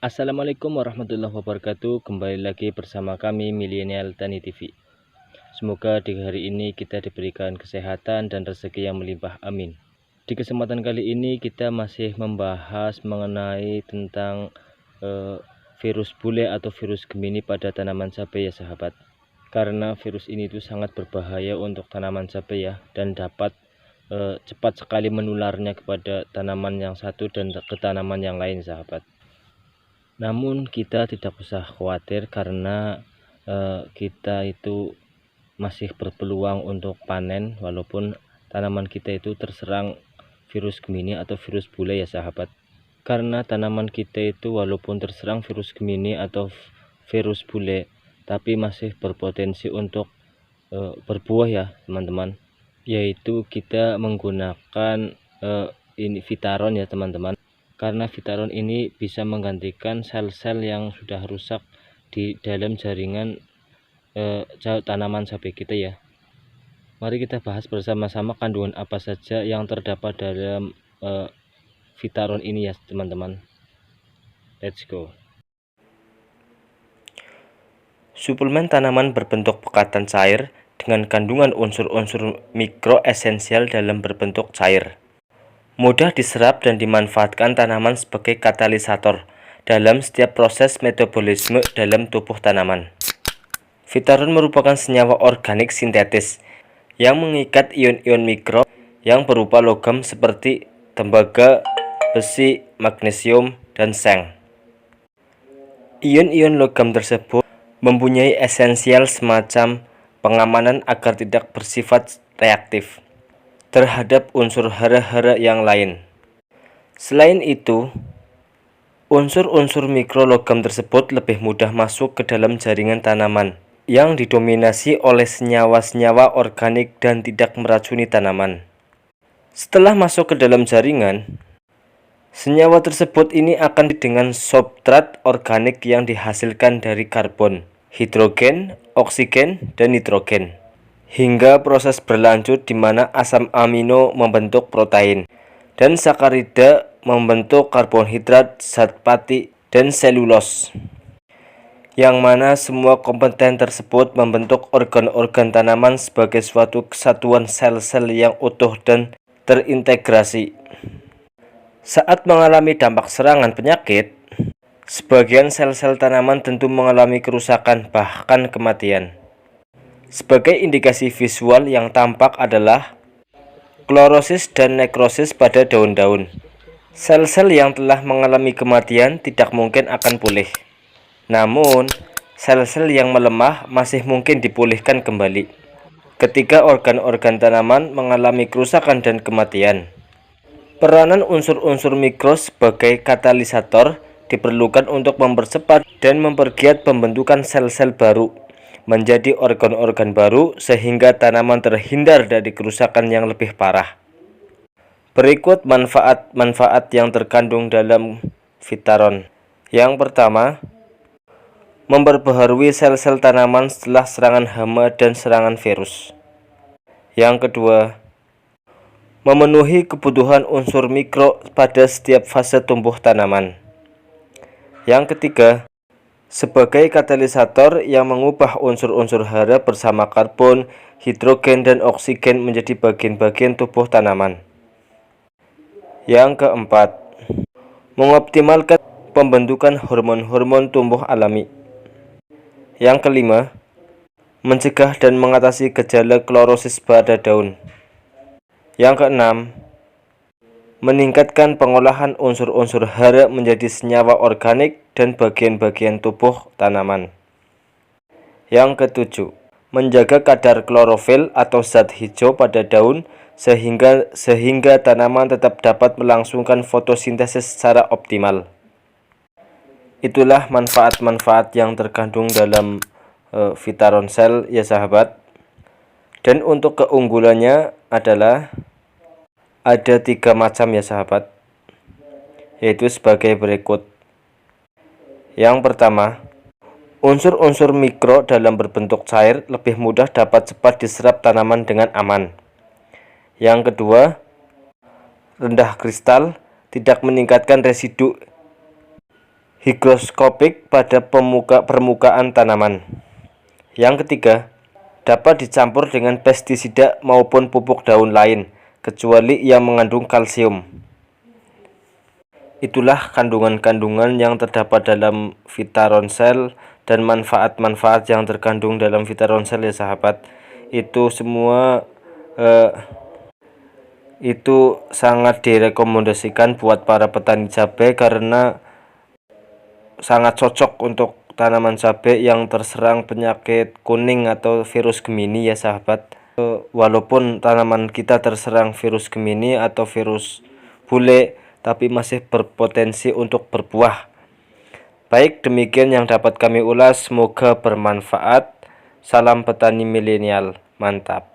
Assalamualaikum warahmatullahi wabarakatuh. Kembali lagi bersama kami Milenial Tani TV. Semoga di hari ini kita diberikan kesehatan dan rezeki yang melimpah, amin. Di kesempatan kali ini kita masih membahas mengenai tentang virus bule atau virus Gemini pada tanaman cabai ya sahabat. Karena virus ini itu sangat berbahaya untuk tanaman cabai ya, dan dapat cepat sekali menularnya kepada tanaman yang satu dan ke tanaman yang lain sahabat. Namun kita tidak usah khawatir karena kita itu masih berpeluang untuk panen walaupun tanaman kita itu terserang virus Gemini atau virus bule ya sahabat. Karena tanaman kita itu walaupun terserang virus Gemini atau virus bule, tapi masih berpotensi untuk berbuah ya teman-teman. Yaitu kita menggunakan ini Vitaron ya teman-teman. Karena Vitaron ini bisa menggantikan sel-sel yang sudah rusak di dalam jaringan tanaman cabai kita ya. Mari kita bahas bersama-sama kandungan apa saja yang terdapat dalam Vitaron ini ya teman-teman. Let's go. Suplemen tanaman berbentuk pekatan cair dengan kandungan unsur-unsur mikro esensial dalam berbentuk cair. Mudah diserap dan dimanfaatkan tanaman sebagai katalisator dalam setiap proses metabolisme dalam tubuh tanaman. Vitaron merupakan senyawa organik sintetis yang mengikat ion-ion mikro yang berupa logam seperti tembaga, besi, magnesium, dan seng. Ion-ion logam tersebut mempunyai esensial semacam pengamanan agar tidak bersifat reaktif terhadap unsur hara-hara yang lain. Selain itu, unsur-unsur mikro logam tersebut lebih mudah masuk ke dalam jaringan tanaman yang didominasi oleh senyawa-senyawa organik dan tidak meracuni tanaman. Setelah masuk ke dalam jaringan, senyawa tersebut ini akan dengan substrat organik yang dihasilkan dari karbon, hidrogen, oksigen, dan nitrogen. Hingga proses berlanjut di mana asam amino membentuk protein dan sakarida membentuk karbohidrat, zat pati, dan selulos. Yang mana semua komponen tersebut membentuk organ-organ tanaman sebagai suatu kesatuan sel-sel yang utuh dan terintegrasi. Saat mengalami dampak serangan penyakit, sebagian sel-sel tanaman tentu mengalami kerusakan bahkan kematian. Sebagai indikasi visual yang tampak adalah klorosis dan nekrosis pada daun-daun. Sel-sel yang telah mengalami kematian tidak mungkin akan pulih. Namun, sel-sel yang melemah masih mungkin dipulihkan kembali ketika organ-organ tanaman mengalami kerusakan dan kematian. Peranan unsur-unsur mikro sebagai katalisator diperlukan untuk mempercepat dan mempergiat pembentukan sel-sel baru menjadi organ-organ baru sehingga tanaman terhindar dari kerusakan yang lebih parah. Berikut manfaat-manfaat yang terkandung dalam Vitaron. Yang pertama, memperbaharui sel-sel tanaman setelah serangan hama dan serangan virus. Yang kedua, memenuhi kebutuhan unsur mikro pada setiap fase tumbuh tanaman. Yang ketiga, sebagai katalisator yang mengubah unsur-unsur hara bersama karbon, hidrogen, dan oksigen menjadi bagian-bagian tubuh tanaman. Yang keempat, mengoptimalkan pembentukan hormon-hormon tumbuh alami. Yang kelima, mencegah dan mengatasi gejala klorosis pada daun. Yang keenam, meningkatkan pengolahan unsur-unsur hara menjadi senyawa organik dan bagian-bagian tubuh tanaman. Yang ketujuh, menjaga kadar klorofil atau zat hijau pada daun sehingga tanaman tetap dapat melangsungkan fotosintesis secara optimal. Itulah manfaat-manfaat yang terkandung dalam Vitaron Cell ya sahabat. Dan untuk keunggulannya adalah ada 3 macam ya sahabat, yaitu sebagai berikut. Yang pertama, unsur-unsur mikro dalam berbentuk cair lebih mudah dapat cepat diserap tanaman dengan aman. Yang kedua, rendah kristal, tidak meningkatkan residu higroskopik pada permukaan tanaman. Yang ketiga, dapat dicampur dengan pestisida maupun pupuk daun lain, kecuali yang mengandung kalsium. Itulah kandungan-kandungan yang terdapat dalam Vitaronsel dan manfaat-manfaat yang terkandung dalam Vitaronsel ya sahabat. Itu semua itu sangat direkomendasikan buat para petani cabai karena sangat cocok untuk tanaman cabai yang terserang penyakit kuning atau virus Gemini ya sahabat. Walaupun tanaman kita terserang virus Gemini atau virus bule, tapi masih berpotensi untuk berbuah. Baik, demikian yang dapat kami ulas, semoga bermanfaat. Salam petani milenial, mantap.